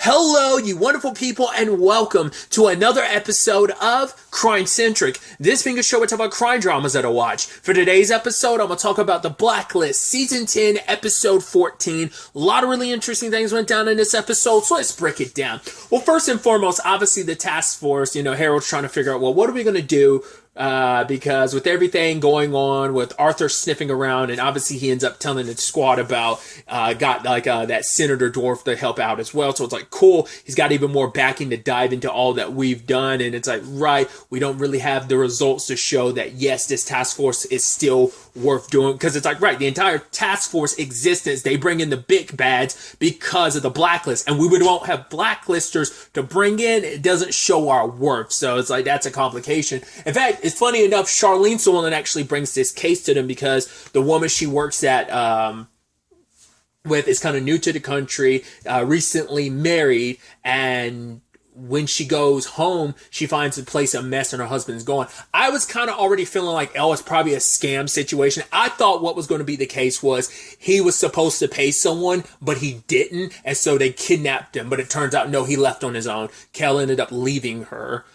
Hello, you wonderful people, and welcome to another episode of Centric. This being a show where we talk about crime dramas that I watch. For today's episode, I'm going to talk about The Blacklist, Season 10, Episode 14. A lot of really interesting things went down in this episode, so let's break it down. Well, first and foremost, obviously the task force, Harold's trying to figure out, well, what are we going to do? Because with everything going on with Arthur sniffing around, and obviously he ends up telling the squad about that Senator Dwarf to help out as well. So it's like, cool, he's got even more backing to dive into all that we've done. And it's like, right, we don't really have the results to show that, yes, this task force is still worth doing. Because it's like, right, the entire task force existence, they bring in the big bads because of the blacklist. And we won't have blacklisters to bring in. It doesn't show our worth. So it's like, that's a complication. In fact, it's funny enough, Charlene's the one that actually brings this case to them because the woman she works at with is kind of new to the country, recently married, and when she goes home, she finds the place a mess and her husband's gone. I was kind of already feeling like, it's probably a scam situation. I thought what was going to be the case was he was supposed to pay someone, but he didn't, and so they kidnapped him. But it turns out, no, he left on his own. Kel ended up leaving her.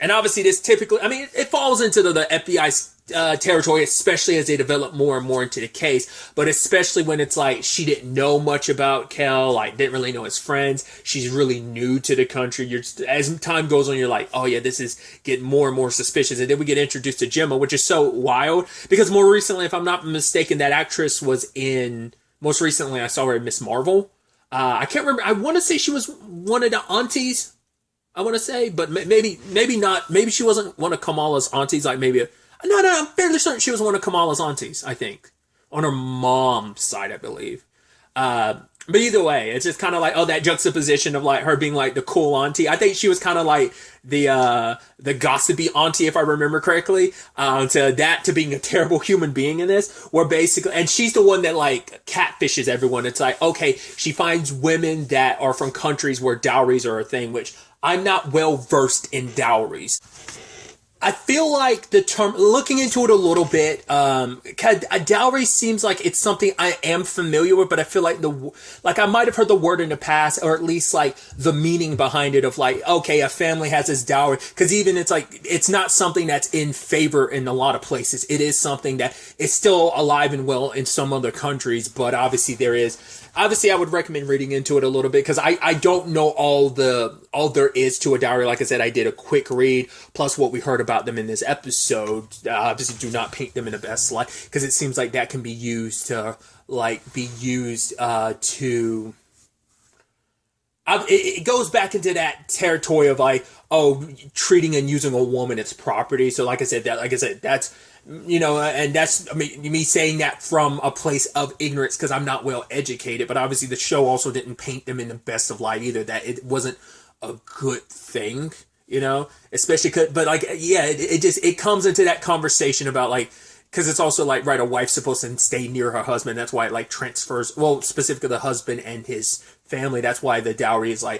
And obviously this typically, it falls into the FBI's territory, especially as they develop more and more into the case. But especially when it's like she didn't know much about Kel, didn't really know his friends. She's really new to the country. As time goes on, you're like, oh yeah, this is getting more and more suspicious. And then we get introduced to Gemma, which is so wild. Because more recently, if I'm not mistaken, that actress was most recently I saw her in Miss Marvel. I can't remember. I want to say she was one of the aunties. I want to say, but maybe not. Maybe she wasn't one of Kamala's aunties. No, I'm fairly certain she was one of Kamala's aunties, I think. On her mom's side, I believe. But either way, it's just kind of like, that juxtaposition of her being the cool auntie. I think she was kind of like the gossipy auntie, if I remember correctly, to being a terrible human being in this, where basically, and she's the one that catfishes everyone. It's like, okay, she finds women that are from countries where dowries are a thing, which I'm not well versed in dowries. I feel like the term, looking into it a little bit, a dowry seems like it's something I am familiar with, but I feel like I might have heard the word in the past, or at least the meaning behind it of okay, a family has this dowry, because even it's not something that's in favor in a lot of places. It is something that is still alive and well in some other countries, but obviously I would recommend reading into it a little bit because I don't know all there is to a dowry. Like I said, I did a quick read, plus what we heard about them in this episode. Obviously, do not paint them in the best light because it seems like that can be used to it goes back into that territory of treating and using a woman as property. So like I said, that's and that's me saying that from a place of ignorance because I'm not well educated. But obviously the show also didn't paint them in the best of light either, that it wasn't a good thing, especially it comes into that conversation about because it's also right, a wife's supposed to stay near her husband. That's why it transfers, well, specifically the husband and his family. That's why the dowry is a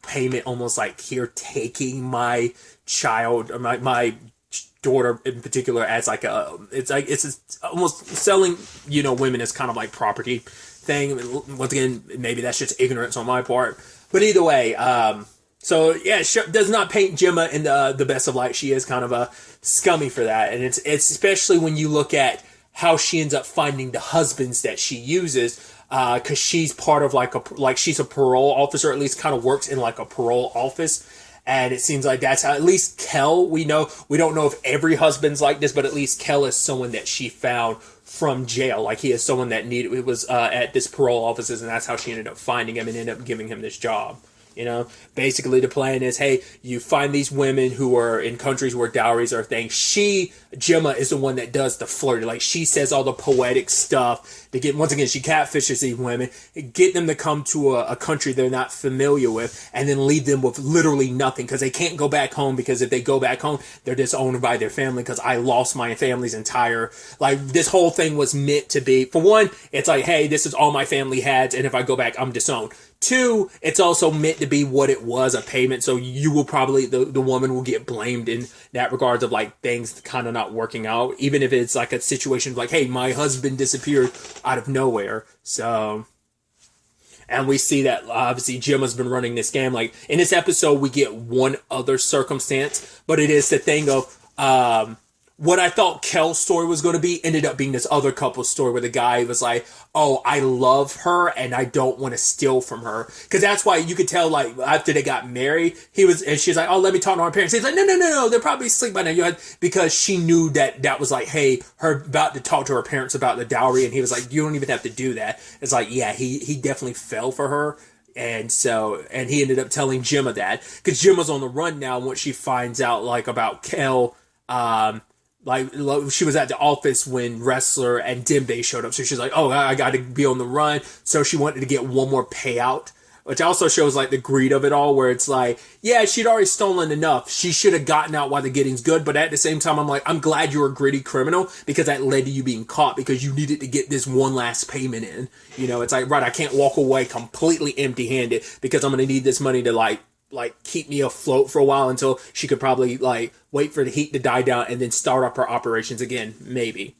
payment, almost here, taking my child, or my daughter in particular, as it's almost selling, women as kind of property thing. Once again, maybe that's just ignorance on my part. But either way, so yeah, does not paint Gemma in the best of light. She is kind of a scummy for that, and it's especially when you look at how she ends up finding the husbands that she uses, because she's part of she's a parole officer, at least kind of works in a parole office, and it seems like that's how at least Kel, we don't know if every husband's like this, but at least Kel is someone that she found from jail. He is someone that it was at this parole offices, and that's how she ended up finding him and ended up giving him this job. Basically the plan is, hey, you find these women who are in countries where dowries are a thing. Gemma is the one that does the flirting. She says all the poetic stuff to get, once again, she catfishes these women, get them to come to a country they're not familiar with, and then leave them with literally nothing because they can't go back home, because if they go back home, they're disowned by their family, because I lost my family's entire, this whole thing was meant to be, for one, it's hey, this is all my family had, and if I go back, I'm disowned. Two, it's also meant to be what it was, a payment. So you will probably, the woman will get blamed in that regards of things kind of not working out. Even if it's a situation of hey, my husband disappeared out of nowhere. So And we see that obviously Gemma's been running this game. Like in this episode, we get one other circumstance, but it is the thing of what I thought Kel's story was going to be ended up being this other couple's story where the guy was like, oh, I love her and I don't want to steal from her. Because that's why you could tell, like, after they got married, and she's like, oh, let me talk to my parents. He's like, no, they're probably asleep by now. Because she knew that was like, hey, her about to talk to her parents about the dowry. And he was like, you don't even have to do that. It's like, yeah, he definitely fell for her. And he ended up telling Gemma that. Because Gemma's on the run now once she finds out, like, about Kel, like she was at the office when Wrestler and Dembe showed up. So she's like, oh, I got to be on the run. So she wanted to get one more payout, which also shows like the greed of it all, where it's like, yeah, she'd already stolen enough. She should have gotten out while the getting's good. But at the same time, I'm like, I'm glad you're a gritty criminal because that led to you being caught because you needed to get this one last payment in. You know, it's like, right, I can't walk away completely empty handed because I'm going to need this money to like keep me afloat for a while until she could probably like wait for the heat to die down and then start up her operations again, maybe.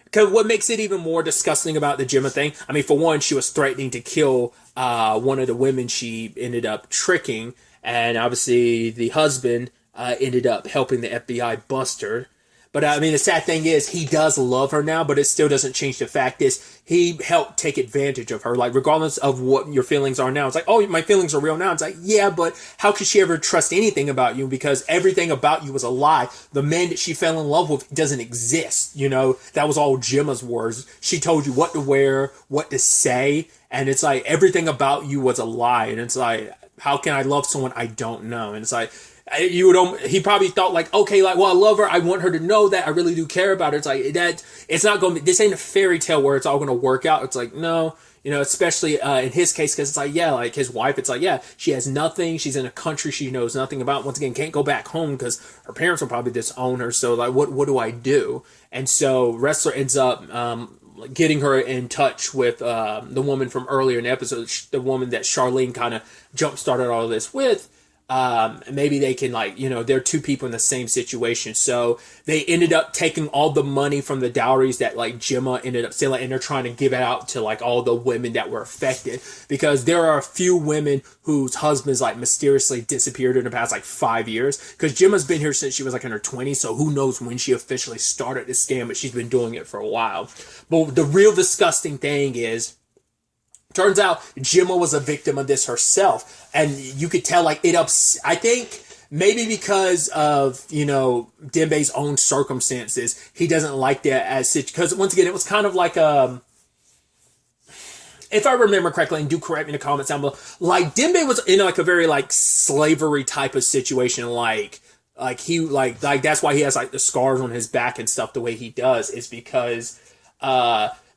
Because what makes it even more disgusting about the Gemma thing, I mean, for one, she was threatening to kill one of the women she ended up tricking, and obviously the husband ended up helping the FBI bust her. But I mean, the sad thing is he does love her now, but it still doesn't change the fact is he helped take advantage of her. Like, regardless of what your feelings are now, it's like, oh, my feelings are real now. It's like, yeah, but how could she ever trust anything about you? Because everything about you was a lie. The man that she fell in love with doesn't exist. You know, that was all Gemma's words. She told you what to wear, what to say. And it's like, everything about you was a lie. And it's like, how can I love someone I don't know? And it's like, he probably thought like, okay, like, well, I love her. I want her to know that I really do care about her. It's like it's not going to be, this ain't a fairy tale where it's all going to work out. It's like, no, you know, especially in his case, because it's like, yeah, like his wife, it's like, yeah, she has nothing. She's in a country she knows nothing about. Once again, can't go back home because her parents will probably disown her. So like, what do I do? And so Wrestler ends up, getting her in touch with the woman from earlier in the episode, the woman that Charlene kind of jump started all of this with. Maybe they can, like, you know, they're two people in the same situation. So they ended up taking all the money from the dowries that like Gemma ended up stealing, and they're trying to give it out to like all the women that were affected, because there are a few women whose husbands like mysteriously disappeared in the past like 5 years, because Gemma's been here since she was like in her 20s. So who knows when she officially started this scam, but she's been doing it for a while. But the real disgusting thing is, turns out Gemma was a victim of this herself. And you could tell, like, I think maybe because of, you know, Dembe's own circumstances, he doesn't like that as such. Because once again, it was kind of like, if I remember correctly, and do correct me in the comments down below, like Dembe was in like a very like slavery type of situation. Like he, like that's why he has like the scars on his back and stuff the way he does, is because,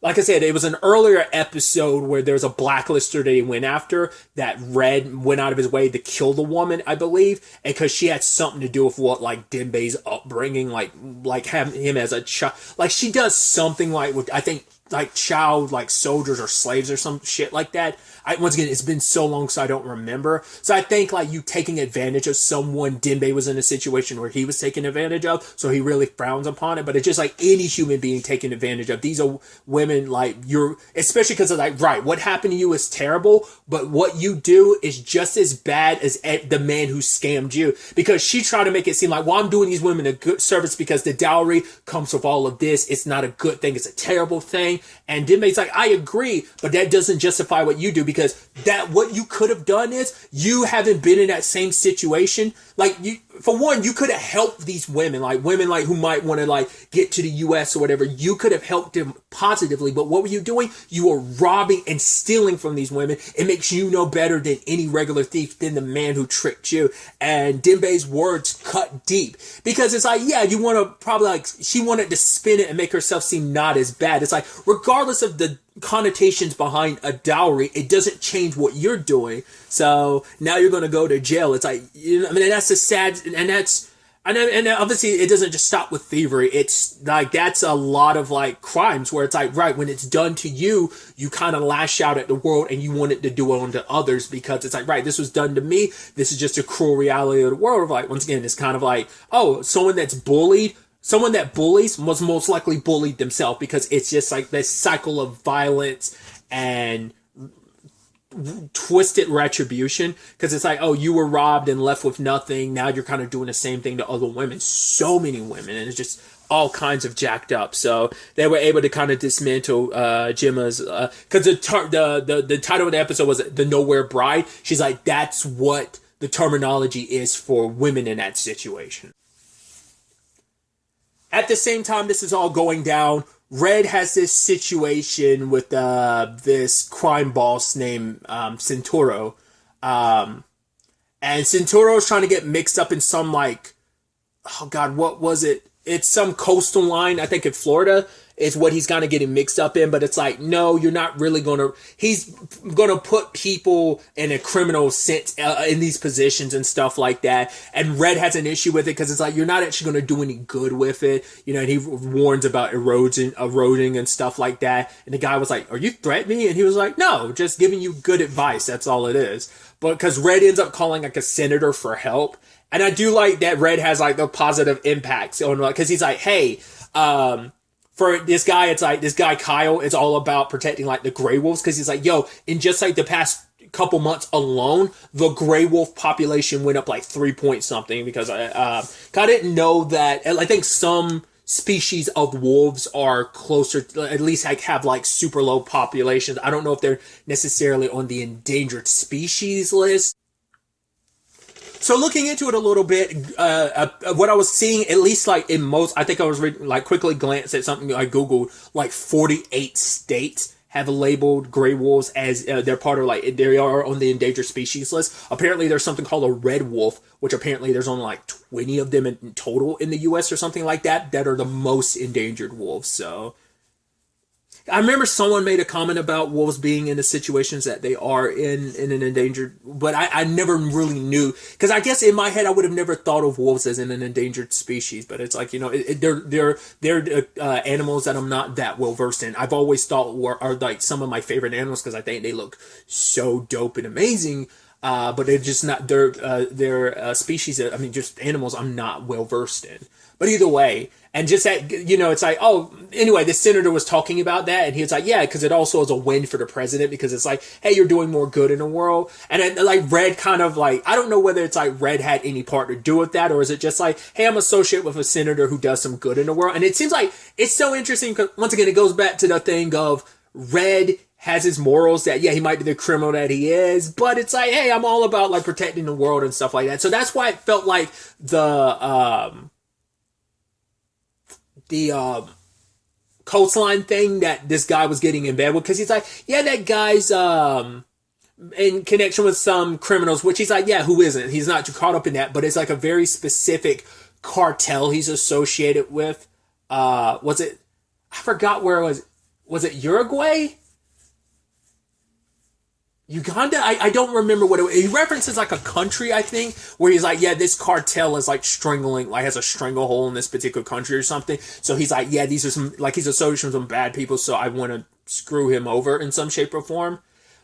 like I said, it was an earlier episode where there's a blacklister that he went after that Red went out of his way to kill the woman, I believe, and because she had something to do with what like Dembe's upbringing, like having him as a child, like she does something like with, I think, like child like soldiers or slaves or some shit like that. Once again, it's been so long, so I don't remember. So I think like you taking advantage of someone, Dembe was in a situation where he was taken advantage of, so he really frowns upon it. But it's just like any human being taken advantage of. These are women, like, you're, especially because of like, right, what happened to you is terrible, but what you do is just as bad as the man who scammed you. Because she tried to make it seem like, well, I'm doing these women a good service because the dowry comes with all of this. It's not a good thing. It's a terrible thing. And Dembe's like, I agree, but that doesn't justify what you do, because that what you could have done is, you haven't been in that same situation. Like, you, for one, you could have helped these women like who might want to like get to the US or whatever. You could have helped them positively, but what were you doing? You were robbing and stealing from these women. It makes you no better than any regular thief, than the man who tricked you. And Dembe's words cut deep, because it's like, yeah, you want to probably, like, she wanted to spin it and make herself seem not as bad. It's like, regardless of the connotations behind a dowry, it doesn't change what you're doing. So now you're going to go to jail. It's like, you know, I mean, that's the sad, and obviously it doesn't just stop with thievery. It's like, that's a lot of like crimes where it's like, right, when it's done to you, you kind of lash out at the world and you want it to do it onto others, because it's like, right, this was done to me. This is just a cruel reality of the world. Like, once again, it's kind of like, oh, someone that bullies was most likely bullied themselves, because it's just like this cycle of violence and twisted retribution, because it's like, oh, you were robbed and left with nothing. Now you're kind of doing the same thing to other women. So many women, and it's just all kinds of jacked up. So they were able to kind of dismantle Gemma's, because the title of the episode was The Nowhere Bride. She's like, that's what the terminology is for women in that situation. At the same time this is all going down, Red has this situation with this crime boss named Centauro. And Centauro is trying to get mixed up in some, like, oh God, what was it? It's some coastal line, I think in Florida, is what he's kind of getting mixed up in. But it's like, no, you're not really going to... He's going to put people in a criminal sense in these positions and stuff like that. And Red has an issue with it because it's like, you're not actually going to do any good with it. You know, and he warns about eroding and stuff like that. And the guy was like, are you threatening me? And he was like, no, just giving you good advice. That's all it is. But because Red ends up calling like a senator for help. And I do like that Red has like the positive impacts on, because he's like, hey, for this guy, it's like, this guy Kyle is all about protecting like the gray wolves, because he's like, yo, in just like the past couple months alone, the gray wolf population went up like 3 point something, because I didn't know that. I think some species of wolves are closer, at least like have like super low populations. I don't know if they're necessarily on the endangered species list. So looking into it a little bit, what I was seeing, at least like in most, I think I was reading, like quickly glanced at something I Googled, like 48 states have labeled gray wolves as they're part of, like, they are on the endangered species list. Apparently there's something called a red wolf, which apparently there's only like 20 of them in total in the US or something like that are the most endangered wolves. So I remember someone made a comment about wolves being in the situations that they are in an endangered, but I never really knew, because I guess in my head I would have never thought of wolves as in an endangered species. But it's like, you know, they're animals that I'm not that well versed in. I've always thought are like some of my favorite animals because I think they look so dope and amazing. But they're just not, they're species, I mean, just animals I'm not well versed in. But either way, and just that, you know, it's like, oh, anyway, the senator was talking about that, and he was like, yeah, because it also is a win for the president, because it's like, hey, you're doing more good in the world. And then, like, Red kind of like, I don't know whether it's like Red had any part to do with that, or is it just like, hey, I'm associated with a senator who does some good in the world. And it seems like it's so interesting, because once again, it goes back to the thing of Red has his morals that, yeah, he might be the criminal that he is, but it's like, hey, I'm all about like protecting the world and stuff like that. So that's why it felt like the coastline thing that this guy was getting in bed with, because he's like, yeah, that guy's in connection with some criminals, which he's like, yeah, who isn't? He's not too caught up in that, but it's like a very specific cartel he's associated with. Was it, I forgot where it was it Uruguay? Uganda? I don't remember what it was. He references like a country, I think, where he's like, yeah, this cartel is like strangling, like has a stranglehold in this particular country or something. So he's like, yeah, these are some, like he's associated with some bad people, so I want to screw him over in some shape or form.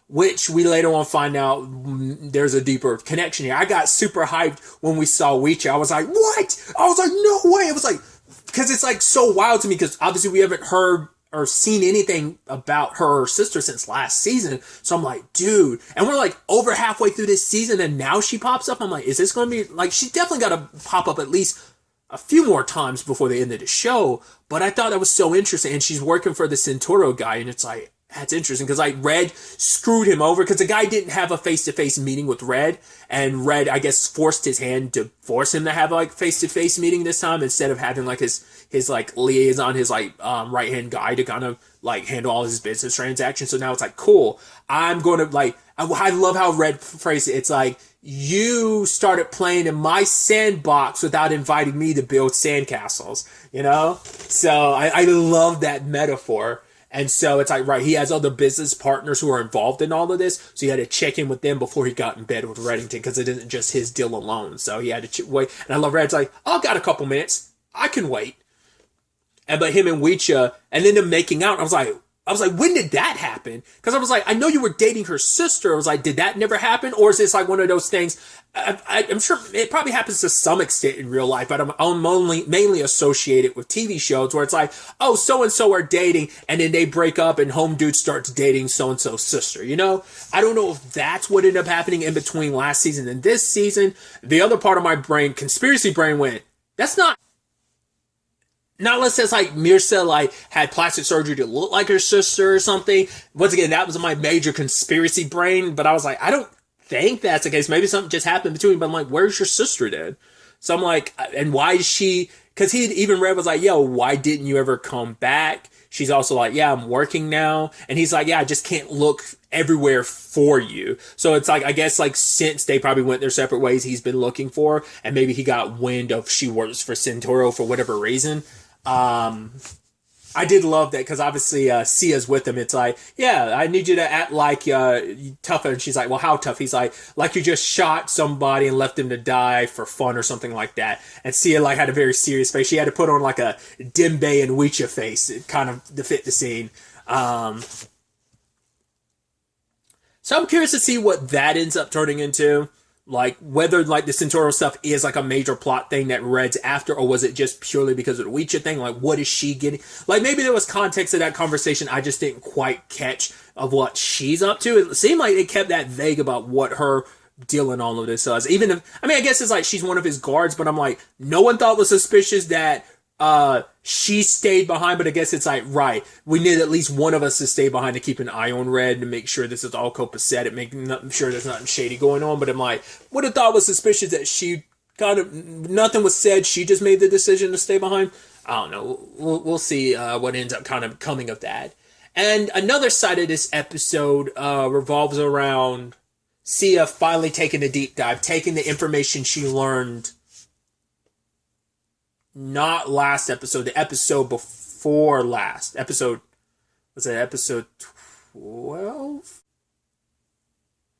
Which we later on find out there's a deeper connection here. I got super hyped when we saw Weecha. I was like, what? I was like, no way. It was like, because it's like so wild to me, because obviously we haven't heard or seen anything about her or sister since last season. So I'm like, dude, and we're like over halfway through this season and now she pops up. I'm like, is this going to be like, she definitely got to pop up at least a few more times before the end of the show. But I thought that was so interesting. And she's working for the Centauro guy, and it's like, that's interesting, because like Red screwed him over, because the guy didn't have a face-to-face meeting with Red, and Red, I guess, forced his hand to force him to have like face-to-face meeting this time, instead of having like his like liaison, his like right-hand guy to kind of like handle all his business transactions. So now it's like, cool, I'm going to like, I love how Red phrased it. It's like, you started playing in my sandbox without inviting me to build sandcastles, you know? So I love that metaphor. And so it's like, right, he has other business partners who are involved in all of this. So he had to check in with them before he got in bed with Reddington, because it isn't just his deal alone. So he had to wait. And I love Red's like, oh, I got a couple minutes. I can wait. And but him and Weecha, and then them making out, I was like, I was like, when did that happen? Because I was like, I know you were dating her sister. I was like, did that never happen? Or is this like one of those things? I'm sure it probably happens to some extent in real life, but I'm only mainly associated with TV shows where it's like, oh, so and so are dating, and then they break up, and home dude starts dating so and so's sister. You know, I don't know if that's what ended up happening in between last season and this season. The other part of my brain, conspiracy brain, went, that's not. Not unless it's like Mirza like had plastic surgery to look like her sister or something. Once again, that was my major conspiracy brain, but I was like, I don't think that's the case. Maybe something just happened between, but I'm like, where's your sister then? So I'm like, and why is she, because he even read was like, yo, why didn't you ever come back? She's also like, yeah, I'm working now. And he's like, yeah, I just can't look everywhere for you. So it's like, I guess like since they probably went their separate ways, he's been looking for her, and maybe he got wind of she works for Centauro for whatever reason. I did love that because obviously Sia's with him. It's like, yeah, I need you to act like tougher. And she's like, well, how tough? He's like you just shot somebody and left him to die for fun or something like that. And Sia like had a very serious face. She had to put on like a Dembe and Ouija face kind of to fit the scene. So I'm curious to see what that ends up turning into. Like, whether, like, the Centauro stuff is, like, a major plot thing that Red's after, or was it just purely because of the Ouija thing? Like, what is she getting? Like, maybe there was context to that conversation I just didn't quite catch of what she's up to. It seemed like they kept that vague about what her deal in all of this is. Even if, I mean, I guess it's like she's one of his guards, but I'm like, no one thought was suspicious that she stayed behind, but I guess it's like, right, we need at least one of us to stay behind to keep an eye on Red to make sure this is all copacetic, making sure there's nothing shady going on. But I'm like, would have thought was suspicious that she kind of, nothing was said, she just made the decision to stay behind. I don't know. We'll see what ends up kind of coming of that. And another side of this episode revolves around Sia finally taking a deep dive, taking the information she learned not last episode, the episode before last. Episode, was it episode 12?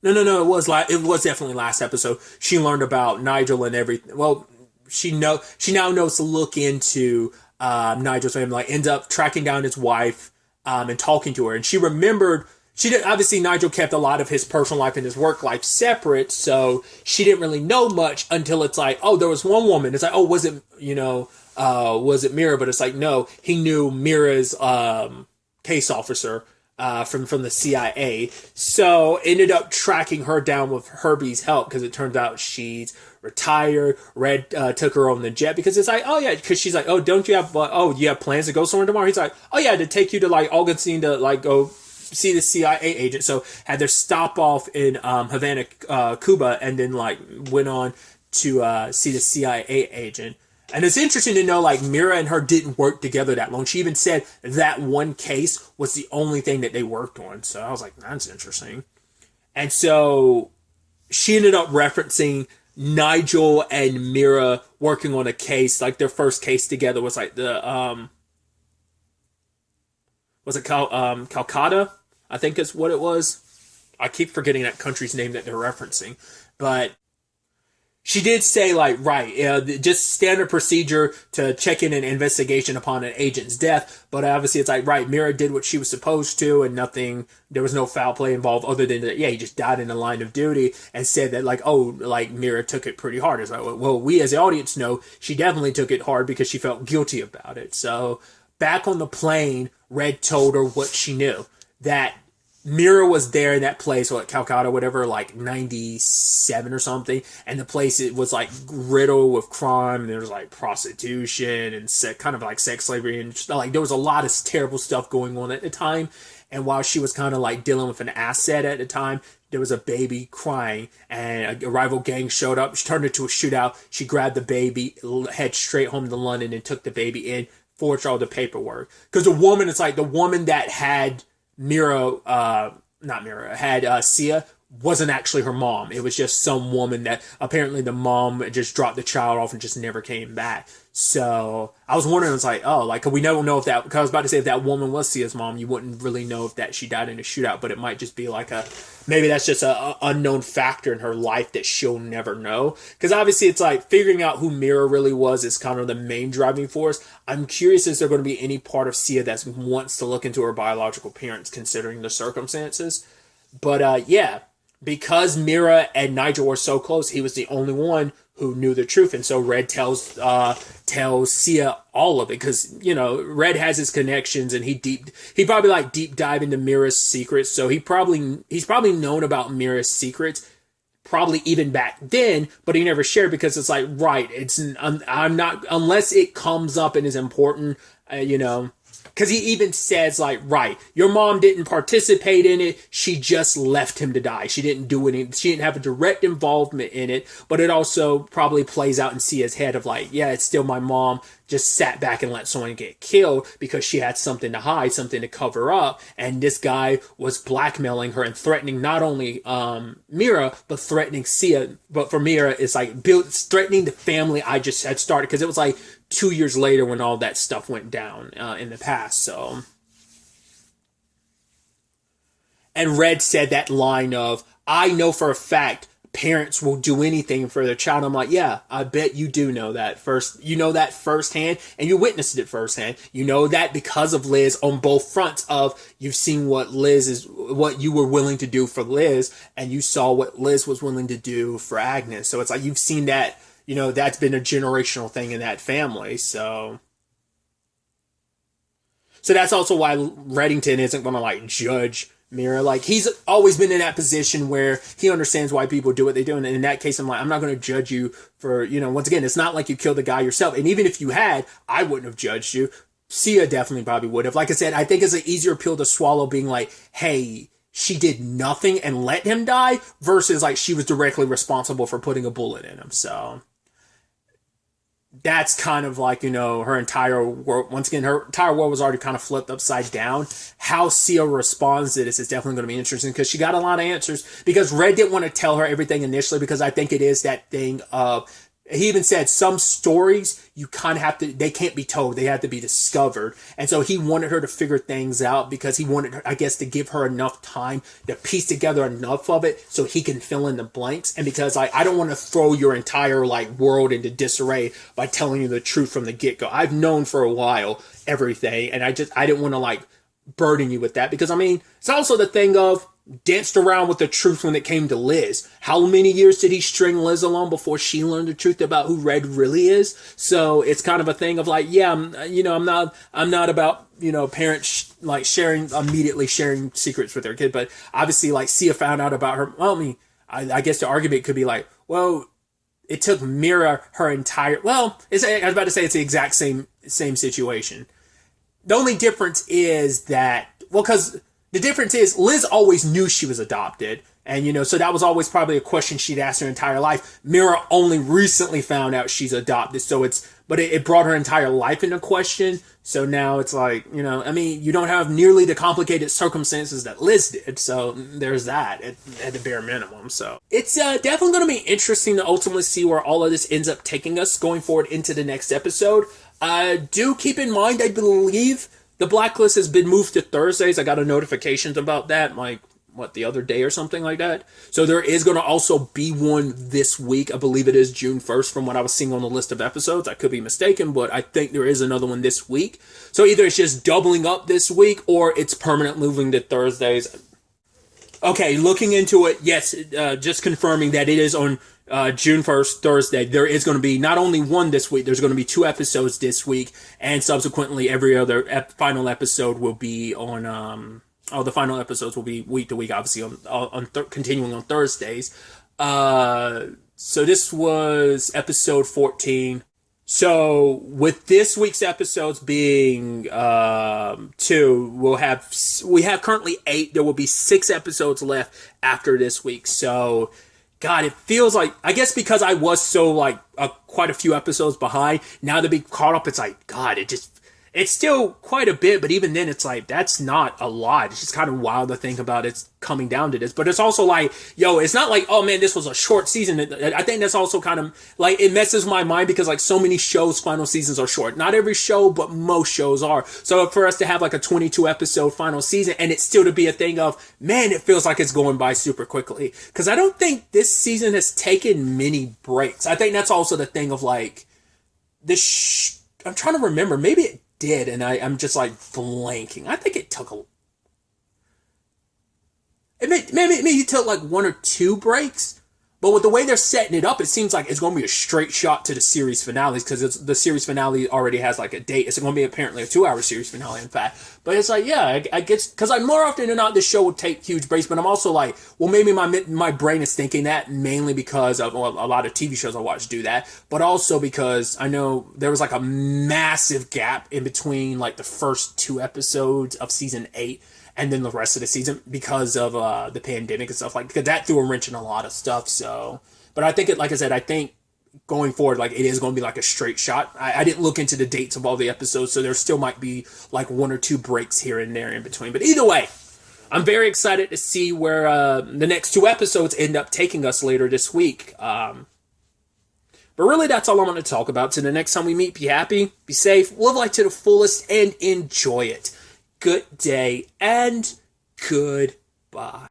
No, it was definitely last episode. She learned about Nigel and everything. Well, she now knows to look into Nigel's family, like ends up tracking down his wife and talking to her. And she remembered, obviously Nigel kept a lot of his personal life and his work life separate, so she didn't really know much until it's like, oh, there was one woman. It's like, oh, was it Mira? But it's like, no, he knew Mira's case officer from the CIA. So ended up tracking her down with Herbie's help because it turns out she's retired. Red took her on the jet because it's like, oh yeah, because she's like, oh, don't you have you have plans to go somewhere tomorrow? He's like, oh yeah, to take you to like Augustine to like go see the CIA agent. So had their stop off in Havana, Cuba, and then like went on to see the CIA agent. And it's interesting to know, like, Mira and her didn't work together that long. She even said that one case was the only thing that they worked on. So I was like, that's interesting. And so she ended up referencing Nigel and Mira working on a case. Like, their first case together was like the, was it Calcutta? I think is what it was. I keep forgetting that country's name that they're referencing. But she did say, like, right, just standard procedure to check in an investigation upon an agent's death. But obviously it's like, right, Mira did what she was supposed to and there was no foul play involved other than that, yeah, he just died in the line of duty, and said that, like, oh, like, Mira took it pretty hard. It's like, well, we as the audience know she definitely took it hard because she felt guilty about it. So back on the plane, Red told her what she knew, that Mira was there in that place, or at Calcutta, whatever, like 97 or something, and the place, it was like riddled with crime, and there was like prostitution and kind of like sex slavery, and like there was a lot of terrible stuff going on at the time. And while she was kind of like dealing with an asset at the time, there was a baby crying, and a rival gang showed up. She turned it into a shootout. She grabbed the baby, head straight home to London, and took the baby in, forged all the paperwork. Because the woman, it's like the woman that had had Sia wasn't actually her mom. It was just some woman that apparently the mom just dropped the child off and just never came back. So I was wondering, it's like, oh, like we don't know if that. Because I was about to say, if that woman was Sia's mom, you wouldn't really know if that she died in a shootout. But it might just be like maybe that's just a unknown factor in her life that she'll never know. Because obviously, it's like figuring out who Mira really was is kind of the main driving force. I'm curious, is there going to be any part of Sia that wants to look into her biological parents, considering the circumstances? But yeah, because Mira and Nigel were so close, he was the only one who knew the truth, and so Red tells Sia all of it, because Red has his connections, and he probably like deep dive into Mira's secrets, so he's probably known about Mira's secrets, probably even back then, but he never shared, because it's like, right, I'm not, unless it comes up and is important, because he even says, like, right, your mom didn't participate in it. She just left him to die. She didn't do anything. She didn't have a direct involvement in it. But it also probably plays out in Sia's head of like, yeah, it's still my mom just sat back and let someone get killed because she had something to hide, something to cover up. And this guy was blackmailing her and threatening not only Mira, but threatening Sia. But for Mira, it's like threatening the family I just had started, because it was like 2 years later when all that stuff went down in the past. So, and Red said that line of, I know for a fact parents will do anything for their child. I'm like, yeah, I bet you do know that you know that firsthand, and you witnessed it firsthand. You know that because of Liz on both fronts of, you've seen what you were willing to do for Liz, and you saw what Liz was willing to do for Agnes. So it's like, you've seen that, that's been a generational thing in that family. So that's also why Reddington isn't going to like judge Mira. Like, he's always been in that position where he understands why people do what they do. And in that case, I'm like, I'm not going to judge you for, once again, it's not like you killed the guy yourself. And even if you had, I wouldn't have judged you. Sia definitely probably would have. Like I said, I think it's an easier pill to swallow being like, hey, she did nothing and let him die, versus like she was directly responsible for putting a bullet in him. So that's kind of like, her entire world. Once again, her entire world was already kind of flipped upside down. How Sia responds to this is definitely going to be interesting, because she got a lot of answers. Because Red didn't want to tell her everything initially, because I think it is that thing of, he even said some stories you kind of have to, they can't be told, they have to be discovered. And so he wanted her to figure things out, because he wanted her, I guess, to give her enough time to piece together enough of it so he can fill in the blanks. And because I don't want to throw your entire like world into disarray by telling you the truth from the get-go. I've known for a while everything, and I didn't want to like burden you with that, because it's also the thing of, danced around with the truth when it came to Liz. How many years did he string Liz along before she learned the truth about who Red really is? So it's kind of a thing of like, yeah, I'm not about, parents like immediately sharing secrets with their kid. But obviously, like, Sia found out about her. Well, I guess the argument could be like, well, it took Mira her entire, I was about to say it's the exact same situation. The only difference is that, because the difference is Liz always knew she was adopted. And, so that was always probably a question she'd asked her entire life. Mira only recently found out she's adopted. So it brought her entire life into question. So now it's like, you don't have nearly the complicated circumstances that Liz did. So there's that at the bare minimum. So it's definitely going to be interesting to ultimately see where all of this ends up taking us going forward into the next episode. Do keep in mind, I believe the Blacklist has been moved to Thursdays. I got a notification about that, like, the other day or something like that. So there is going to also be one this week. I believe it is June 1st from what I was seeing on the list of episodes. I could be mistaken, but I think there is another one this week. So either it's just doubling up this week, or it's permanent moving to Thursdays. Okay, looking into it, yes, just confirming that it is on June 1st, Thursday. There is going to be not only one this week, there's going to be 2 episodes this week, and subsequently every other final episode will be on, the final episodes will be week to week, obviously, continuing on Thursdays. So this was episode 14. So with this week's episodes being 2, we have currently 8. There will be 6 episodes left after this week. So, God, it feels like, I guess because I was so like quite a few episodes behind, now to be caught up, it's like, God, it It's still quite a bit, but even then it's like, that's not a lot. It's just kind of wild to think about it's coming down to this. But it's also like, yo, it's not like, oh man, this was a short season. I think that's also kind of like, it messes my mind because like so many shows' final seasons are short. Not every show, but most shows are. So for us to have like a 22 episode final season and it's still to be a thing of, man, it feels like it's going by super quickly. Because I don't think this season has taken many breaks. I think that's also the thing of like, I'm trying to remember, maybe it did, and I'm just like blanking. I think it took maybe it took like 1 or 2 breaks, but with the way they're setting it up, it seems like it's going to be a straight shot to the series finales because the series finale already has like a date. It's going to be apparently a 2-hour series finale, in fact. But it's like, yeah, I guess because like more often than not, this show will take huge breaks. But I'm also like, well, maybe my brain is thinking that mainly because of a lot of TV shows I watch do that, but also because I know there was like a massive gap in between like the first 2 episodes of season 8 and then the rest of the season because of the pandemic and stuff, like, because that threw a wrench in a lot of stuff. So, but I think like I said, I think going forward, like, it is going to be like a straight shot. I didn't look into the dates of all the episodes, so there still might be like 1 or 2 breaks here and there in between. But either way, I'm very excited to see where the next 2 episodes end up taking us later this week. But really, that's all I'm going to talk about. Till the next time we meet, be happy, be safe, live life to the fullest, and enjoy it. Good day and goodbye.